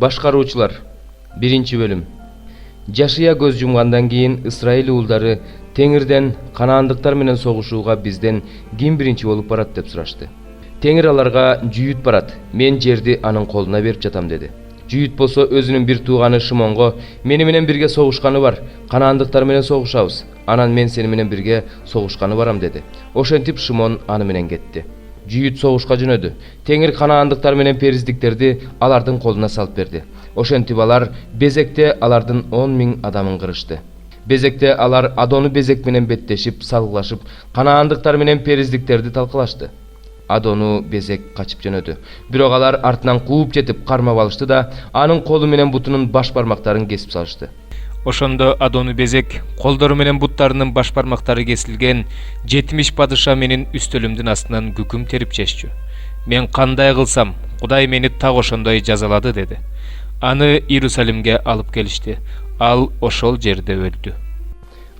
Башкаруучулар. 1-бөлүм. Жашыя көз жумгандан кийин Исраил уулдары Теңирден Канаандыктар менен согушууга бизден ким биринчи болуп барат деп сурашты. Теңир аларга жүйүт барат, мен жерди анын колуна берип жатам деди. Жүйүт болсо өзүнүн бир тууганы Шимонго мени менен бирге согушканы бар, Канаандыктар менен согушабыз. Анан мен сени менен бирге согушканы барам деди. Ошентип Шимон аны менен кетти. Жүйүт согушка жөнөдү. Теңир Канаандыктар менен периздиктерди алардын колуна салып берди. Ошентип алар Безекте алардын 10.000 адамын кырышты. Безекте алар Адону Безек менен беттешип, салгылашып, Канаандыктар менен периздиктерди талкалашты. Адону Безек качып жөнөдү. Бирок алар артынан кууп жетип кармап алышты да, анын колу менен бутунун баш бармактарын кесип салышты. Ошондо Адону Безек колдору менен буттарынын баш бармактары кесилген 70 падыша менин үстөлүмдүн астынан күкүм терип чеччү. Мен кандай кылсам, Кудай мени так ошондой жазалады деди. Аны Иерусалимге алып келишти. Ал ошол жерде өлдү.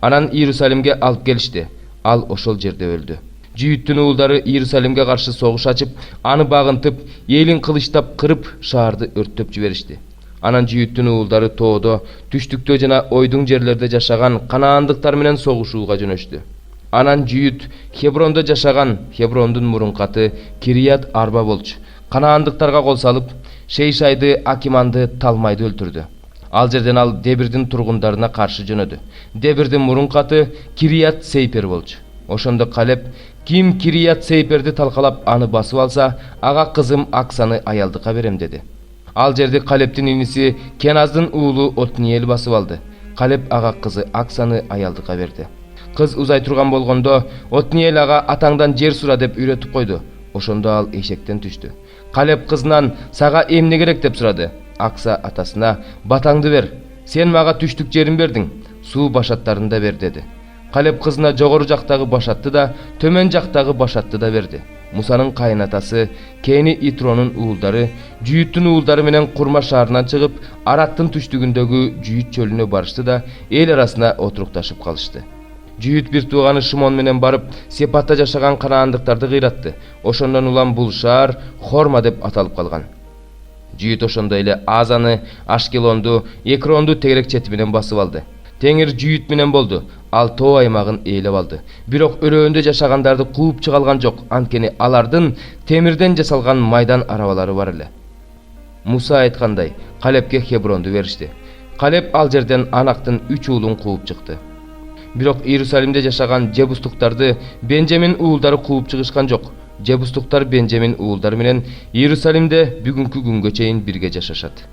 Анан Иерусалимге алып келишти. Ал ошол жерде өлдү. Жүйүттүн уулдары Иерусалимге каршы согуш ачып, аны багынтып, элин кылычтап кырып, шаарды өрттөп жиберишти. Анан Жүйүттүн уулдары тоодо, түштүктө жана ойдуң жерлерде жашаган Канаандыктар менен согушууга жөнөштү. Анан Жүйүт Хеброндо жашаган, Хеброндун мурунку аты Кирият Арба болчу. Канаандыктарга кол салып, Шейшайды, Акиманды, Талмайды өлтүрдү. Ал жерден ал Дебирдин тургундарына каршы жөнөдү. Дебирдин мурунку аты Кирият Сейпер болчу. Ошондо Калеб ким Кирият Сейперди талкалап аны басып алса, ага кызым Аксаны аялдыкка берем деди. Ал жерди Калебдин иниси Кеназдын уулу Отниел басып алды. Калеб ага кызы Аксаны аялдыкка берди. Кыз узай турган болгондо Отниел ага атаңдан жер сура деп үйрөтүп койду. Ошондо ал эшектен түштү. Калеб кызынан сага эмне керек деп сурады. Акса атасына батаңды бер, сен мага түштүк жерин бердиң, суу башаттарын да бер деди. Калеб кызына жогору жактагы башатты да, төмөн жактагы башатты да берди. Мусанын кайнатасы Кени Итронун уулдары Жүйүттүн уулдары менен Курма шаарынан чыгып, Араттын түштүгүндөгү Жүйүт чөлүнө барышты да, эл арасына отурукташып калышты. Жүйүт бир тууганы Шимон менен барып, Сепатта жашаган Канаандыктарды кыйратты. Ошондон улам бул шаар Хорма деп аталып калган. Жүйүт ошондой эле Азаны, Ашкелонду, Экронду тегерек чети менен басып алды. Теңир Жүйүт менен болду. Ал тоо аймагын ээлеп алды. Бирок өрөөндө жашагандарды кууп чыгалган жок, анткени алардын темирден жасалган майдан арабалары бар эле. Муса айткандай, Калебке Хебронду беришти. Калеб ал жерден Анактын 3 уулун кууп чыкты. Бирок Иерусалимде жашаган Жебустуктарды Бенжамин уулдары кууп чыгышкан жок. Жебустуктар Бенжамин уулдары менен Иерусалимде бүгүнкү күнгө чейин бирге жашашат.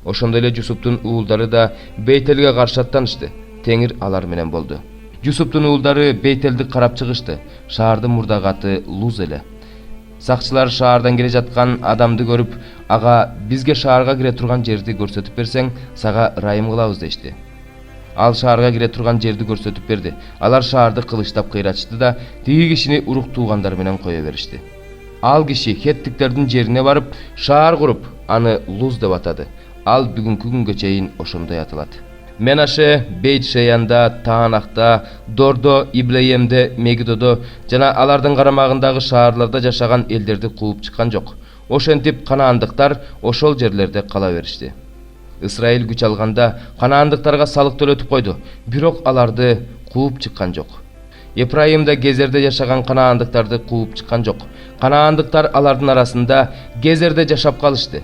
Ошондой эле Жусуптун уулдары да Бейтелге каршы аттанышты. Теңир алар менен болду. Жусуптун уулдары Бейтелди карап чыгышты. Шаардын мурдагы аты Луз эле. Сакчылар шаардан келе жаткан адамды көрүп, ага бизге шаарга кире турган жерди көрсөтүп берсең, сага ырайым кылабыз дешти. Ал шаарга кире турган жерди көрсөтүп берди. Алар шаарды кылычтап кыйратышты да, тиги кишини урук туугандар менен кое беришти. Ал киши хеттиктердин жерине барып, шаар куруп, аны Луз деп атады. Ал бүгүнкү күнгө чейин ошондой аталат. Менаше, Бейт-Шеянда, Таанакта, Дордо, Иблеемде, Мегидодо жана алардын карамагындагы шаарларда жашаган элдерди кууп чыккан жок. Ошентип Канаандыктар ошол жерлерде кала беришти. Исраил күч алганда Канаандыктарга салык төлөтүп койду, бирок аларды кууп чыккан жок. Эфраимда Гезерде жашаган Канаандыктарды кууп чыккан жок. Канаандыктар алардын арасында Гезерде жашап калышты.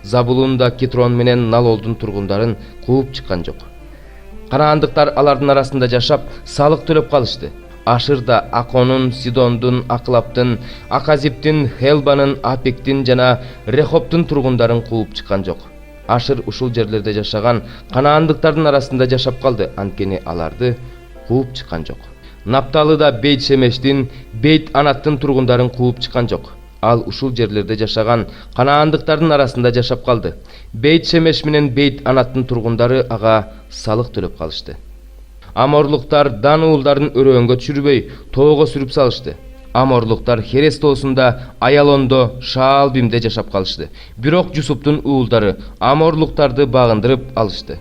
Забулунда Китрон менен Налолдун тургундарын кууп чыккан жок. Канаандыктар алардын арасында жашап, салык төлөп калышты. Ашырда Аконун, Сидондун, Аклаптын, Аказиптин, Хелбанын, Апектин жана Рехоптун тургундарын кууп чыккан жок. Ашыр ушул жерлерде жашаган Канаандыктардын арасында жашап калды, анткени аларды кууп чыккан жок. Напталыда Бейт-Шемештин, Бейт-Анаттын тургундарын кууп чыккан жок. Ал ушул жерлерде жашаган Канаандыктардын арасында жашап калды. Бейт-Шемеш менен Бейт-Анаттын тургундары ага салык төлөп калышты. Аморлуктар Дан уулдарын өрөөнгө түшүрбөй, тоого сүрүп салышты. Аморлуктар Херес тоосунда, Аялондо, Шаалбимде жашап калышты. Бирок Жусуптун уулдары Аморлуктарды багындырып алышты.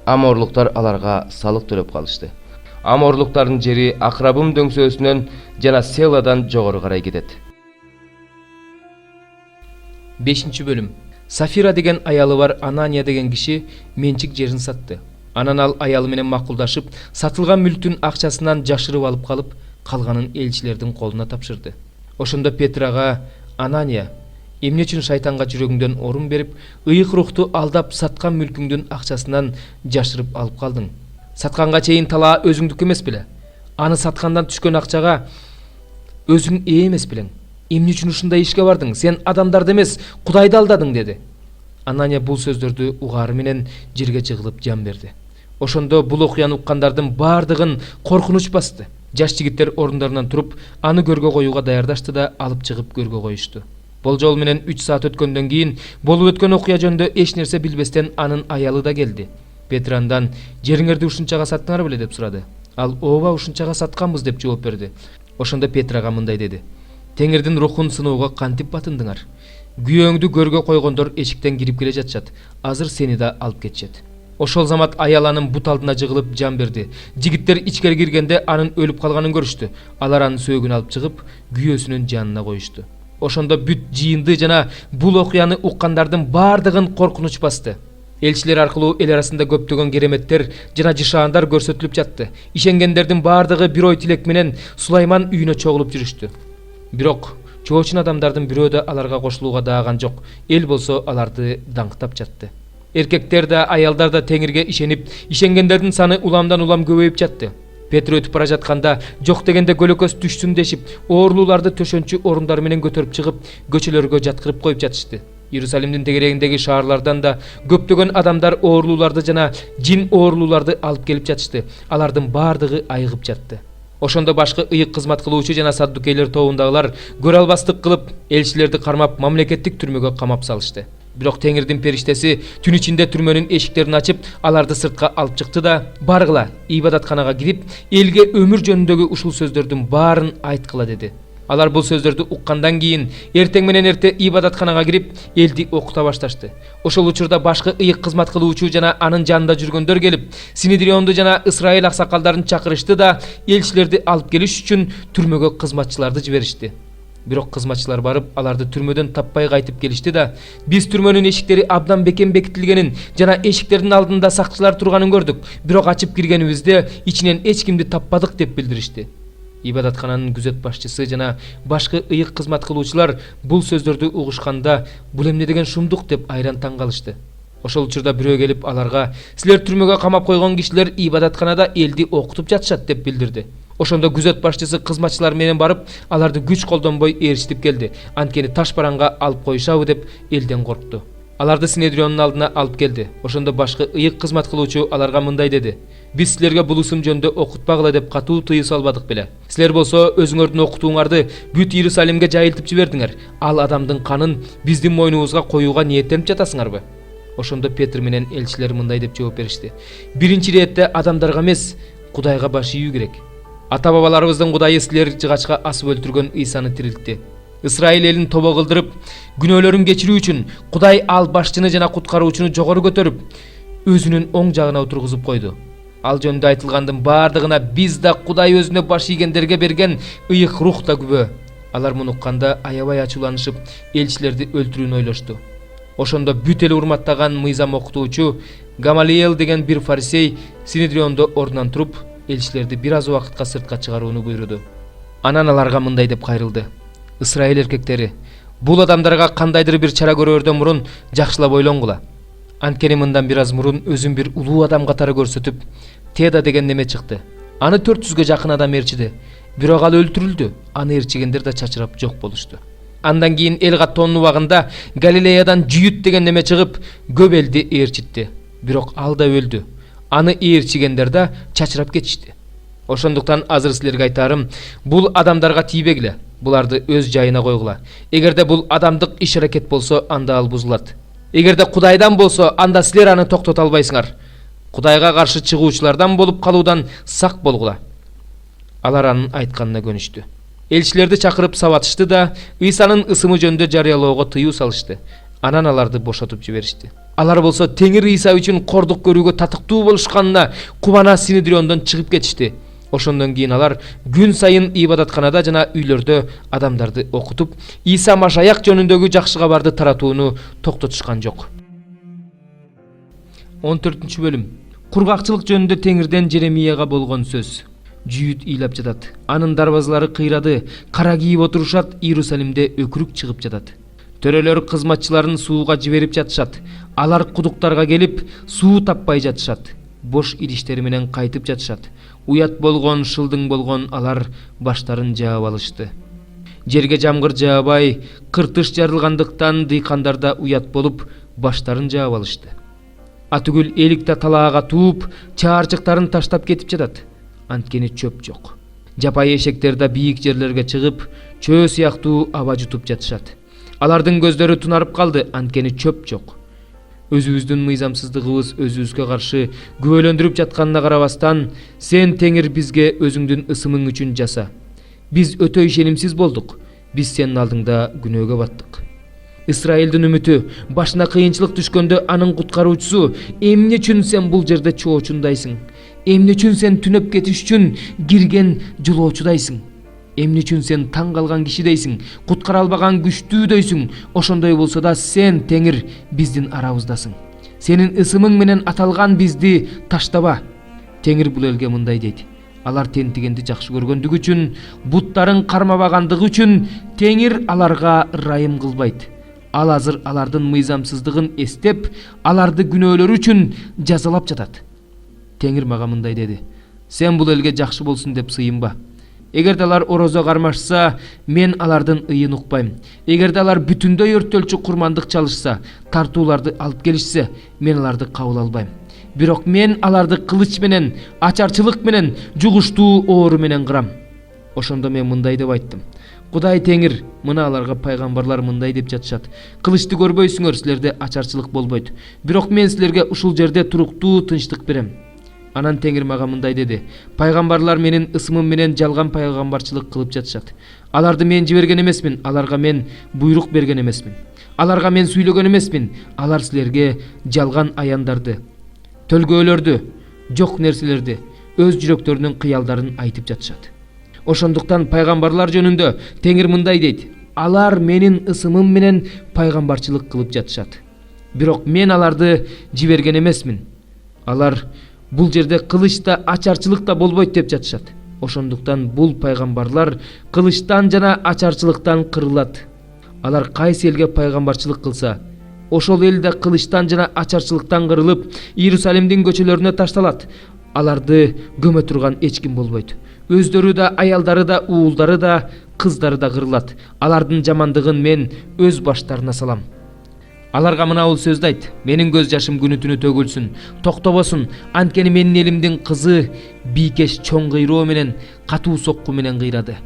Аморлуктар аларга салык төлөп калышты. Аморлуктардын жери Акрабым дөңсөөсүнөн жана Селадан жогору карай кетет. 5-бөлүм. Safira деген аялы бар Анания деген киши менчик жерин сатты. Анан ал аялы менен макулдашып, сатылган мүлктүн акчасынан жашырып алып калып, калганын элчилердин колуна тапшырды. Ошондо Петрага Анания, эмне үчүн шайтанга жүрөгүңдөн орун берип, ыйык рухту алдап саткан мүлкүңдүн акчасынан жашырып алып калдың? Сатканга чейин талаа өзүңдүк эмес беле? Аны саткандан түшкөн акчага өзүң ээ эмес белең? Эмне үчүн ушундай ишке бардың? Сен адамдарды эмес, Кудайды алдадың деди. Анания бул сөздөрдү угары менен жерге жыгылып жан берди. Ошондо бул окуяны уккандардын бардыгын коркунуч басты. Жаш жигиттер орундарынан туруп, аны көргө коюуга даярдашты да алып чыгып көргө коюшту. Болжол менен 3 саат өткөндөн кийин болуп өткөн окуя жөнүндө эч нерсе билбестен анын аялы да келди. Петр андан жериңерди ушунчага саттыңар беле деп сурады. Ал ооба ушунчага сатканбыз деп жооп берди. Ошондо Петрага мындай деди: Теңирдин рухун сыноого кантип батындыңар? Күйөөңдү көргө койгондор эшиктен кирип келе жатышат. Азыр сени да алып кетишет. Ошол замат аяланын бут алдына жыгылып жан берди. Жигиттер ичкери киргенде анын өлүп калганын көрүштү. Алар анын сөөгүн алып чыгып, күйөөсүнүн жанына коюшту. Ошондо бүт жыйынды жана бул окуяны уккандардын бардыгын коркунуч басты. Элчилер аркылуу эл арасында көптөгөн кереметтер жана жышаандар көрсөтүлүп жатты. Ишенгендердин бардыгы бир ой тилек менен Сулайман үйүнө чогулуп жүрүштү. Бирок чоочун адамдардын бирөө да аларга кошулууга дааган жок. Эл болсо аларды даңктап жатты. Эркектер да аялдар да Теңирге ишенип, ишенгендердин саны уламдан улам көбөйүп жатты. Петр өтүп бара жатканда жок дегенде көлөкөс түшсүн дешип, оорулууларды төшөнчү орундар менен көтөрүп чыгып, көчөлөргө жаткырып коюп жатышты. Иерусалимдин тегерегиндеги шаарлардан да көптөгөн адамдар оорулууларды жана жин оорулууларды алып келип жатышты. Алардын бардыгы айыгып жатты. Ошондо башкы ыйык кызмат кылуучу жана саддукейлер тобундагылар көрө албастык кылып, элчилерди кармап, мамлекеттик түрмөгө камап салышты. Бирок Теңирдин периштеси түн ичинде түрмөнүн эшиктерин ачып, аларды сыртка алып чыкты да, баргыла, ибадатканага кирип, элге өмүр жөнүндөгү ушул сөздөрдүн баарын айткыла деди. Алар бул сөздөрдү уккандан кийин эртең менен эрте ибадатханага кирип, элди окута башташты. Ошол учурда башкы ыйык кызмат кылуучу жана анын жанында жүргөндөр келип, Синедрионду жана Исраил аксакалдарын чакырышты да, элчилерди алып келиш үчүн түрмөгө кызматчыларды жиберишти. Бирок кызматчылар барып, аларды түрмөдөн таппай кайтып келишти да, биз түрмөнүн эшиктери абдан бекем бекитилгенин жана эшиктердин алдында сакчылар турганын көрдүк. Бирок ачып киргенибизде ичинен эч кимди таппадык деп билдиришти. Ибадаткананын күзөт башчысы жана башкы ыйык кызмат кылуучулар бул сөздөрдү угушканда, бул эмне деген шумдук деп айран таң калышты. Ошол учурда бирөө келип аларга, силер түрмөгө камап койгон кишилер ибадатканада элди окутуп жатышат деп билдирди. Ошондо күзөт башчысы кызматчылар менен барып, аларды күч колдонбой ээрчитип келди. Анткени таш бараңга алып коюшабы деп элден коркту. Аларды Синедриондун алдына алып келди. Ошондо башкы ыйык кызмат кылуучу аларга мындай деди: Биз силерге бул ысым жөнүндө окутпагыла деп катуу тыюу салбадык беле. Силер болсо өзүңөрдүн окутууңарды бүт Иерусалимге жайылтып жибердиңер. Ал адамдын канын биздин мойнубузга коюуга ниеттенип жатасыңарбы? Ошондо Петр менен элчилер мындай деп жооп беришти: Биринчи иретте адамдарга эмес, Кудайга баш ийүү керек. Ата-бабаларыбыздын Кудайы силер жыгачка асып өлтүргөн Ыйсаны тирилтти. Исраил элин тобо кылдырып, күнөөлөрүн кечирүү үчүн Кудай ал башчыны жана куткаруучуну жогору көтөрүп, өзүнүн оң жагына отургузуп койду. Ал жөнүндө айтылгандын бардыгына биз да Кудай өзүнө баш ийгендерге берген ыйык рух да күбө. Алар муну укканда аябай ачууланышып, элчилерди өлтүрүүнү ойлошту. Ошондо бүт эл урматтаган мыйзам окутуучу Гамалиел деген бир фарисей Синедриондо ордунан туруп, элчилерди бир аз убакытка сыртка чыгарууну буйруду. Анан аларга мындай деп кайрылды: Исраил эркектери, бул адамдарга кандайдыр бир чара көрөрдөн мурун жакшылап ойлонгула. Анткени мындан бир аз мурун өзүн бир улуу адам катары көрсөтүп, Теда деген неме чыкты. Аны 400гө жакын адам ээрчиди. Бирок ал өлтүрүлдү. Аны ээрчигендер да чачырап жок болушту. Андан кийин эл каттоонун убагында Галилеядан Жүйүт деген неме чыгып, көп элди ээрчитти. Бирок ал да өлдү. Аны ээрчигендер да чачырап кетишти. Ошондуктан азыр силерге айтарым, бул адамдарга тийбегиле, буларды өз жайына койгула. Эгерде бул адамдык иш-аракет болсо, анда ал бузулат. Эгерде Кудайдан болсо, анда силер аны токтото албайсыңар. Кудайга каршы чыгуучулардан болуп калуудан сак болгула. Алар анын айтканына көнүштү. Элчилерди чакырып сабатышты да, Ыйсанын ысымы жөнүндө жарыялоого тыюу салышты. Анан аларды бошотуп жиберишти. Алар болсо Теңир Ыйса үчүн кордук көрүүгө татыктуу болушканына кубана Синедриондон чыгып кетишти. Ошондон кийин алар күн сайын ибадатканада жана үйлөрдө адамдарды окутуп, Иса Машаяк жөнүндөгү жакшы кабарды таратууну токтотушкан жок. 14-бөлүм. Кургакчылык жөнүндө Теңирден Жеремияга болгон сөз. Жүйүт ыйлап жатат. Анын дарбазалары кыйрады, кара кийип отурушат, Иерусалимде өкүрүк чыгып жатат. Төрөлөр кызматчыларын сууга жиберип жатышат. Алар кудуктарга келип, суу таппай жатышат. Бош идиштери менен кайтып жатышат. Уят болгон, шылдың болгон алар баштарын жаап алышты. Жерге жамгыр жаабай, кыртыш жарылгандыктан дыйкандарда уят болуп, баштарын жаап алышты. Атүгүл эликте талаага тууп, чаарчыктарын таштап кетип жатат. Анткени чөп жок. Жапай эшектер да бийик жерлерге чыгып, чөө сыяктуу аба жутуп жатышат. Алардын көздөрү тунарып калды, анткени чөп жок. Өзүбүздүн мыйзамсыздыгыбыз өзүбүзгө каршы күбөлөндүрүп жатканына карабастан, сен Теңир бизге өзүңдүн ысымың үчүн жаса. Биз өтө ишенимсиз болдук. Биз сенин алдыңда күнөөгө баттык. Исраилдин үмүтү башына кыйынчылык түшкөндө анын куткаруучусу, эмне үчүн сен бул жерде чоочундайсың? Эмне үчүн сен түнөп кетиш үчүн кирген жолоочудайсың? Эмне үчүн сен таң калган кишидейсиң, куткара албаган күчтүүдөйсүң? Ошондой болсо да сен Теңир биздин арабыздасың. Сенин ысымың менен аталган бизди таштаба. Теңир бул элге мындай дейт. Алар тентигенди жакшы көргөндүгү үчүн, буттарын кармабагандыгы үчүн Теңир аларга ырайым кылбайт. Ал азыр алардын мыйзамсыздыгын эстеп, аларды күнөөлөрү үчүн жазалап жатат. Теңир мага мындай деди. Сен бул элге жакшы болсун деп сыйынба. Эгерде алар орозо кармашса, мен алардын ыйын укпайм. Эгерде алар бүтүндөй өрттөлчү курмандык чалышса, тартууларды алып келишсе, мен аларды кабыл албайм. Бирок мен аларды кылыч менен, ачарчылык менен, жугуштуу оору менен кырам. Ошондо мен мындай деп айттым. Кудай Теңир, мына аларга пайгамбарлар мындай деп жатышат. Кылычты көрбөйсүңөр, силерде ачарчылык болбойт. Бирок мен силерге ушул жерде туруктуу тынчтык берем. Анан Теңир мага мындай деди. Пайгамбарлар менин ысымым менен жалган пайгамбарчылык кылып жатышат. Аларды мен жиберген эмесмин, аларга мен буйрук берген эмесмин. Аларга мен сүйлөгөн эмесмин. Алар силерге жалган аяндарды, төлгөөлөрдү, жок нерселерди, өз жүрөктөрүнүн кыялдарын айтып жатышат. Ошондуктан пайгамбарлар жөнүндө Теңир мындай дейт. Алар менин ысымым менен пайгамбарчылык кылып жатышат. Бирок мен аларды жиберген эмесмин. Алар бул жерде кылыч да, ачарчылык да болбойт деп жатышат. Ошондуктан бул пайгамбарлар кылычтан жана ачарчылыктан кырылат. Алар кайсы элге пайгамбарчылык кылса, ошол эл да кылычтан жана ачарчылыктан кырылып, Иерусалимдин көчөлөрүнө ташталат. Аларды көмө турган эч ким болбойт. Өздөрү да, аялдары да, уулдары да, кыздары да кырылат. Алардын жамандыгын мен өз баштарына салам. Аларга мынабул сөздү айт. Менин көз жашым күнү түнү төгүлсүн, токтобосун. Анткени менин элимдин кызы бийкеш чоң кыйроо менен, катуу сокку менен кыйрады.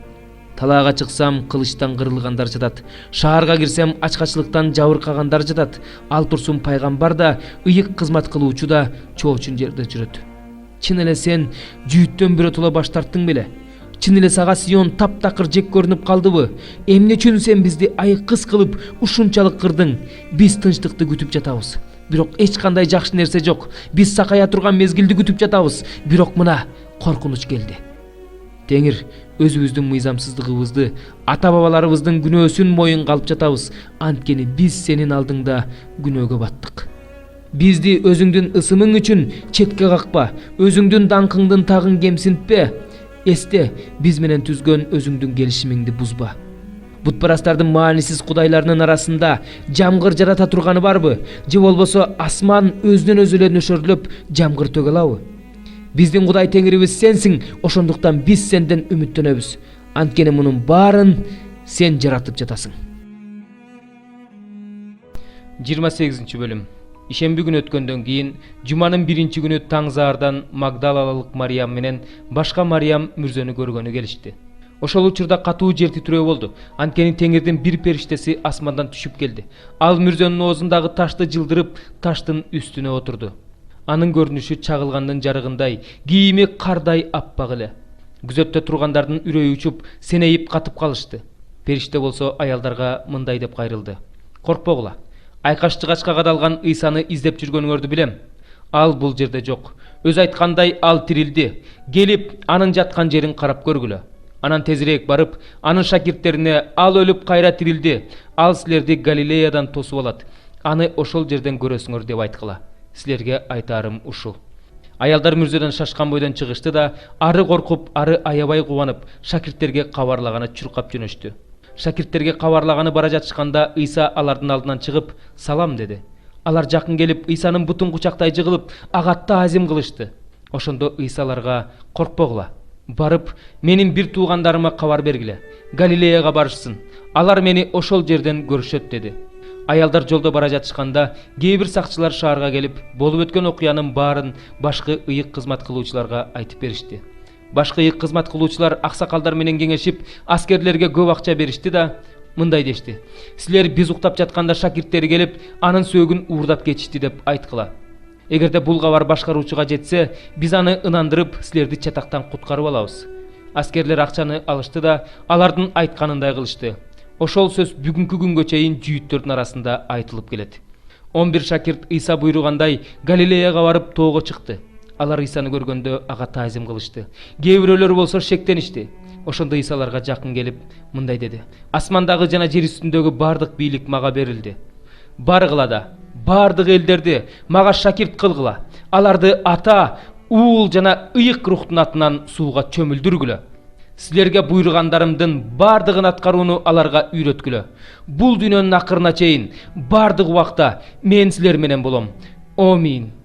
Талаага чыксам, кылычтан кырылгандар жатат. Шаарга кирсем, ачкачылыктан жабыркагандар жатат. Ал турсун пайгамбар да, ыйык кызмат кылуучу да чоочун жерде жүрөт. Чын эле сен жүйүттөн биротоло баш тарттың беле? Чын эле сага Сион таптакыр жек көрүнүп калдыбы? Эмне үчүн сен бизди айкыз кылып ушунчалык кырдың? Биз тынчтыкты күтүп жатабыз. Бирок эч кандай жакшы нерсе жок. Биз сакая турган мезгилди күтүп жатабыз. Бирок мына коркунуч келди. Теңир, өзүбүздүн мыйзамсыздыгыбызды, ата-бабаларыбыздын күнөөсүн моюнга алып жатабыз. Анткени биз сенин алдыңда күнөөгө баттык. Бизди өзүңдүн ысымың үчүн четке какпа, өзүңдүн даңкыңдын тагын кемсинтпе. Эсте, биз менен түзгөн өзүңдүн келишимиңди бузба. Бутпарастардын маанисиз кудайларынын арасында жамгыр жарата турганы барбы? Же болбосо асман өзүнөн өзү эле нөшөрлөп жамгыр төгө алабы? Биздин Кудай Теңирибиз сенсиң, ошондуктан биз сенден үмүттөнөбүз. Анткени мунун баарын сен жаратып жатасың. 28-бөлүм. Ишемби күнү өткөндөн кийин жуманын биринчи күнү таң заардан Магдалалык Мариям менен башка Мариям мүрзөнү көргөнү келишти. Ошол учурда катуу жер титирөө болду. Анткени Теңирдин бир периштеси асмандан түшүп келди. Ал мүрзөнүн оозундагы ташты жылдырып, таштын үстүнө отурду. Анын көрүнүшү чагылгандын жарыгындай, кийими кардай аппак эле. Күзөттө тургандардын үрөйү учуп, сенейип катып калышты. Периште болсо аялдарга мындай деп кайрылды. Коркпогула. Айкаш чыгачка кадалган Ыйсаны издеп жүргөнүңөрдү билем. Ал бул жерде жок. Өз айткандай ал тирилди. Келип, анын жаткан жерин карап көргүлө. Анан тезирээк барып, анын шакирттерине ал өлүп кайра тирилди. Ал силерди Галилеядан тосуп алат. Аны ошол жерден көрөсүңөр деп айткыла. Силерге айтарым ушул. Аялдар мүрзөдөн шашкан бойдон чыгышты да, ары коркуп, ары аябай кубанып, шакирттерге кабарлаганы чуркап жөнөштү. Шакирттерге кабарлаганы бара жатышканда Ыйса алардын алдынан чыгып, салам деди. Алар жакын келип, Ыйсанын бутун кучактай жыгылып, ага таазим кылышты. Ошондо Ыйса аларга: "Коркпогула. Барып, менин бир туугандарыма кабар бергиле. Галилеяга барышсын. Алар мени ошол жерден көрүшөт" деди. Аялдар жолдо бара жатышканда, кээ бир сакчылар шаарга келип, болуп өткөн окуянын баарын башкы ыйык кызмат кылуучуларга айтып беришти. Башкы ыйык кызмат кылуучулар аксакалдар менен кеңешип, аскерлерге көп акча беришти да мындай дешти: "Силер биз уктап жатканда шакирттери келип, анын сөөгүн уурдап кетишти" деп айткыла. Эгерде бул кабар башкаруучуга жетсе, биз аны ынандырып, силерди чатактан куткарып алабыз. Аскерлер акчаны алышты да, алардын айтканындай кылышты. Ошол сөз бүгүнкү күнгө чейин жүйүттөрдүн арасында айтылып келет. 11 шакирт Ыйса буйругандай Галилеяга барып тоого чыкты. Алар Ыйсаны көргөндө ага таазим кылышты. Кээ бирөөлөр болсо шектеништи. Ошондо Ыйса аларга жакын келип мындай деди: "Асмандагы жана жер үстүндөгү бардык бийлик мага берилди. Баргыла да бардык элдерди мага шакирт кылгыла. Аларды Ата, Уул жана ыйык рухтун атынан сууга чөмүлдүргүлө. Силерге буйругандарымдын бардыгын аткарууну аларга үйрөткүлө. Бул дүйнөнүн акырына чейин бардык убакта мен силер менен болом. Амин."